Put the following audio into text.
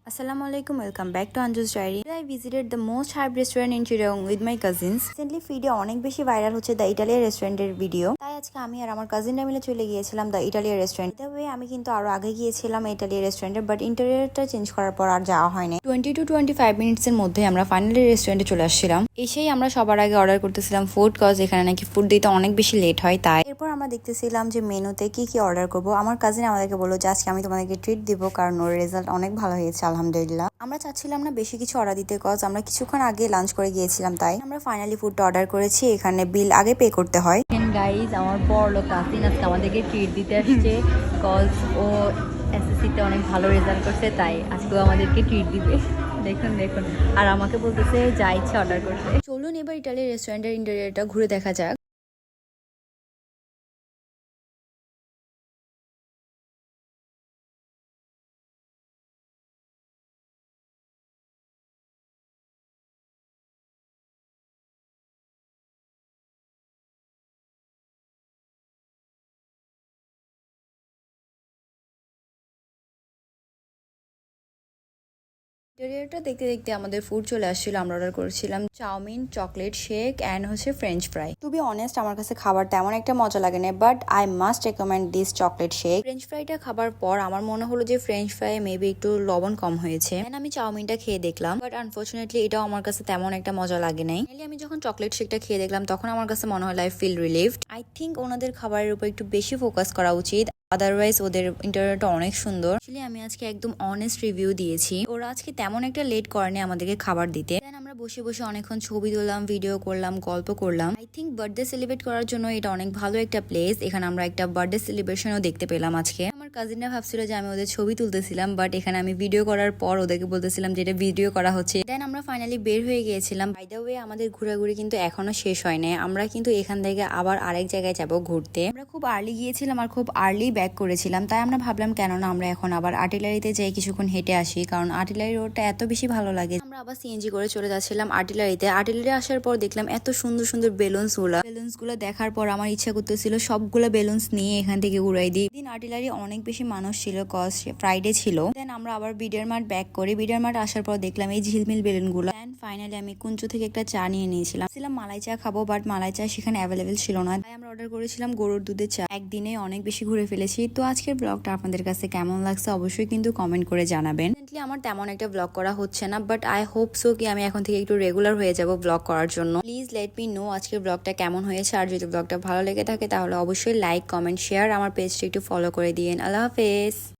Assalamualaikum, welcome back to Anju's Diary. I visited the most hype restaurant in Chittagong with my cousins. Recently feed অনেক বেশি viral হচ্ছে the Italian রেস্টুরেন্টের video. তাই আজকে আমি আর আমার কাজিনরা মিলে চলে গিয়েছিলাম দ্য ইটালিয়ান রেস্টুরেন্ট। তবে আমি কিন্তু আরো আগে গিয়েছিলাম ইটালিয়ান রেস্টুরেন্টে, বাট ইন্টেরিয়রটা চেঞ্জ করার পর আর যাওয়া হয়নি। 20 to 25 মিনিটসের মধ্যে আমরা ফাইনালি রেস্টুরেন্টে চলে আসছিলাম। এসেই আমরা সবার আগে অর্ডার করতেছিলাম ফুড, কজ এখানে নাকি ফুড দিতে অনেক বেশি লেট হয়। তাই এরপর আমরা দেখতেছিলাম যে মেনুতে কি কি অর্ডার করব। আমার কাজিন আমাদেরকে বললো যে আজকে আমি তোমাদেরকে ট্রিট দিব, কারণ ওর রেজাল্ট অনেক ভালো হয়েছে আলহামদুলিল্লাহ। আমরা চাচ্ছিলাম না বেশি কিছু অর্ডার দিতে, কজ আমরা কিছুক্ষণ আগে লাঞ্চ করে গিয়েছিলাম। তাই আমরা ফাইনালি ফুডটা অর্ডার করেছি। এখানে বিল আগে পে করতে হয়। গাইজ, আমার বড় লোক কাজিন আজকে আমাদেরকে ট্রিট দিতে আসছে, কজ ও এসএসসিতে অনেক ভালো রেজাল্ট করছে, তাই আজকেও আমাদেরকে ট্রিট দিবে। দেখুন দেখুন, আর আমাকে বলতেছে যা ইচ্ছা অর্ডার করতে। চলুন এবার ইটালিয়ান রেস্টুরেন্টের ইন্টেরিয়রটা ঘুরে দেখা যাক। ইন্টেরিয়রটা দেখতে দেখতে আমাদের ফুড চলে আসছিল। আমরা অর্ডার করেছিলাম চাউমিন, চকলেট শেক অ্যান্ড হচ্ছে French fry. To be honest, আমার কাছে খাবার তেমন একটা মজা লাগে না, but I must recommend this chocolate shake. French ফ্রাইটা খাবার পর আমার মনে হলো যে ফ্রেঞ্চ ফ্রাই মেবি একটু লবণ কম হয়েছে। আমি চাউমিনটা খেয়ে দেখলাম, বাট আনফর্চুনেটলি এটাও আমার কাছে তেমন একটা মজা লাগে নাই। আমি যখন চকলেট শেকটা খেয়ে দেখলাম তখন আমার কাছে মনে হলো I feel relieved. I think ওনাদের খাবারের উপর একটু বেশি ফোকাস করা উচিত, আদারওয়াইজ ওদের ইন্টেরিয়রটা অনেক সুন্দর। আসলে আমি আজকে একদম অনেস্ট রিভিউ দিয়েছি। ওরা আজকে তেমন একটা লেট করেনি আমাদেরকে খাবার দিতে। আমরা বসে বসে অনেকক্ষণ ছবি তুললাম, ভিডিও করলাম, গল্প করলাম। আই থিঙ্ক বার্থডে সেলিব্রেট করার জন্য এটা অনেক ভালো একটা প্লেস। এখানে আমরা একটা বার্থডে সেলিব্রেশনও দেখতে পেলাম আজকে। আমার কাজিনরা ভাবছিল যে আমি ওদের ছবি তুলতেছিলাম, বাট এখানে আমি ভিডিও করার পর ওদেরকে বলতেছিলাম যে এটা ভিডিও করা হচ্ছে। দেন আমরা ফাইনালি বের হয়ে গিয়েছিলাম। বাই দ্য ওয়ে, আমাদের ঘোরাঘুরি কিন্তু এখনো শেষ হয় নাই। আমরা কিন্তু এখান থেকে আবার আরেক জায়গায় যাব ঘুরতে। আমরা খুব আর্লি গিয়েছিলাম আর খুব আর্লি ব্যাক করেছিলাম। তাই আমরা ভাবলাম কেননা আমরা এখন আবার আর্টিলারিতে যাই কিছুক্ষণ হেঁটে আসি, কারণ আর্টিলারি রোডটা এত বেশি ভালো লাগে। আমরা আবার সিএনজি করে চলে যাচ্ছিলাম আর্টিলারিতে। আর্টিলারি আসার পর দেখলাম এত সুন্দর সুন্দর বেলুনস গুলো দেখার পর আমার ইচ্ছা করতেছিল সবগুলো বেলুনস নিয়ে এখান থেকে উড়াই দিই। দিন আর্টিলারি অনেক বেশি মানুষ ছিল, কজ ফ্রাইডে ছিল। দেন আমরা আবার বিডার মার্ট ব্যাক করি। বিডার মার্ট আসার পর দেখলাম এই ঝিলমিল বেলুন গুলো। ফাইনালি আমি কুঞ্চু থেকে একটা চা নিয়ে নিয়েছিলাম। মালাই চা খাবো, বাট মালাই চা সেখানে অ্যাভেলেবেল ছিল না। তাই আমরা অর্ডার করেছিলাম গরুর দুধের চা। একদিনে অনেক বেশি ঘুরে ফেলেছি। তো আজকের ব্লগটা আপনাদের কাছে কেমন লাগছে অবশ্যই কিন্তু কমেন্ট করে জানাবেন। আমার তেমন একটা ব্লগ করা হচ্ছে না, বাট আই হোপ সো কি আমি এখন থেকে একটু রেগুলার হয়ে যাব ব্লগ করার জন্য। প্লিজ লেট মি নো আজকের ব্লগটা কেমন হয়েছে। আর যদি ব্লগটা ভালো লেগে থাকে তাহলে অবশ্যই লাইক, কমেন্ট, শেয়ার, আমার পেজটা একটু ফলো করে দিন। আল্লাহ হাফেজ।